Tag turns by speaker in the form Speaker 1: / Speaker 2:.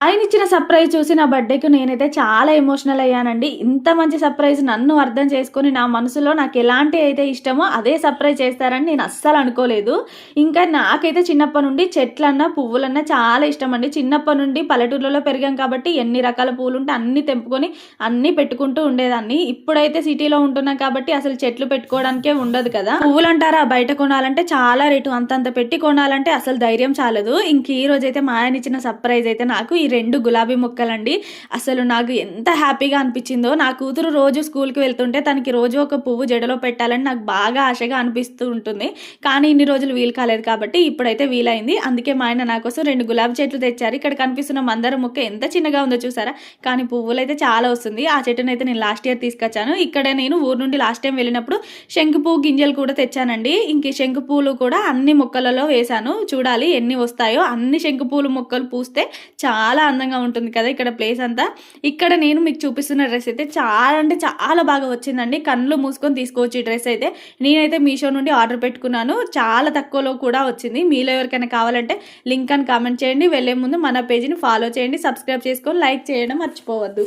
Speaker 1: ఆయన ఇచ్చిన సర్ప్రైజ్ చూసి నా బర్త్‌డేకి నేనైతే చాలా ఎమోషనల్ అయ్యానండి. ఇంత మంచి సర్ప్రైజ్ నన్ను అర్థం చేసుకొని నా మనసులో నాకెలాంటి అయితే ఇష్టమో అదే సర్ప్రైజ్ చేస్తారని నేను అస్సలు అనుకోలేదు. ఇంకా నాకైతే చిన్నప్పటి నుండి చెట్లన్నా, పువ్వులన్నా చాలా ఇష్టమండి. చిన్నప్పటి నుండి పల్లెటూర్లలో పెరిగాం కాబట్టి ఎన్ని రకాల పూలుంటే అన్నీ తెంపుకొని అన్నీ పెట్టుకుంటూ ఉండేదాన్ని. ఇప్పుడైతే సిటీలో ఉంటున్నాం కాబట్టి అసలు చెట్లు పెట్టుకోవడానికే ఉండదు కదా! పువ్వులంటారా బయట కొనాలంటే చాలా రేటు. అంతంత పెట్టి కొనాలంటే అసలు ధైర్యం చాలదు. ఇంక ఈ రోజైతే మా ఆయన ఇచ్చిన సర్ప్రైజ్ అయితే నాకు ఈ 2 గులాబీ మొక్కలండి. అసలు నాకు ఎంత హ్యాపీగా అనిపించిందో. నా కూతురు రోజు స్కూల్‌కి వెళ్తుంటే తనకి రోజు ఒక పువ్వు జడలో పెట్టాలని నాకు బాగా ఆశగా అనిపిస్తూ ఉంటుంది. కానీ ఇన్ని రోజులు వీలు కాలేదు కాబట్టి ఇప్పుడైతే వీలైంది. అందుకే మా ఆయన నా కోసం 2 గులాబీ చెట్లు తెచ్చారు. ఇక్కడ కనిపిస్తున్న మందార మొక్క ఎంత చిన్నగా ఉందో చూసారా? కానీ పువ్వులైతే చాలా వస్తుంది. ఆ చెట్టునైతే నేను లాస్ట్ ఇయర్ తీసుకొచ్చాను. ఇక్కడ నేను ఊరు నుండి లాస్ట్ టైం వెళ్ళినప్పుడు శంకు పువ్వు గింజలు కూడా తెచ్చానండి. ఇంక శంకు పూలు కూడా అన్ని మొక్కలలో వేశాను. చూడాలి ఎన్ని వస్తాయో. అన్ని శంకు పూలు మొక్కలు పూస్తే చాలా అందంగా ఉంటుంది కదా ఇక్కడ ప్లేస్ అంతా. ఇక్కడ నేను మీకు చూపిస్తున్న డ్రెస్ అయితే చాలా అంటే చాలా బాగా వచ్చిందండి. కళ్ళు మూసుకొని తీసుకోవచ్చు ఈ డ్రెస్ అయితే. నేనైతే మీషో నుండి ఆర్డర్ పెట్టుకున్నాను. చాలా తక్కువలో కూడా వచ్చింది. మీలో ఎవరికైనా కావాలంటే లింక్ అని కామెంట్ చేయండి. వెళ్ళే ముందు మన పేజీని ఫాలో చేయండి, సబ్స్క్రైబ్ చేసుకొని లైక్ చేయడం మర్చిపోవద్దు.